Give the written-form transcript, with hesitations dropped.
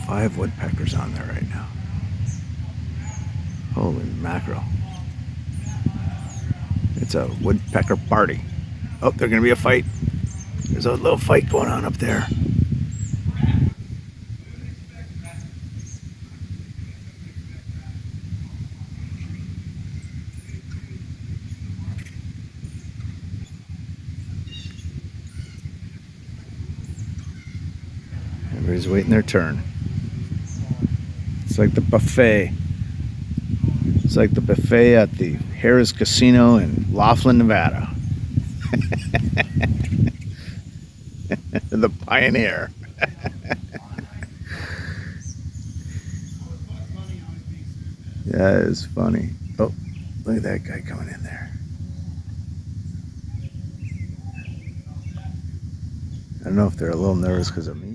5 woodpeckers on there right now. Holy mackerel. It's a woodpecker party. Oh, there's gonna be a fight. There's a little fight going on up there. Everybody's waiting their turn. It's like the buffet. It's like the buffet at the Harrah's Casino in Laughlin, Nevada. The Pioneer. That is funny. Oh, look at that guy coming in there. I don't know if they're a little nervous because of me.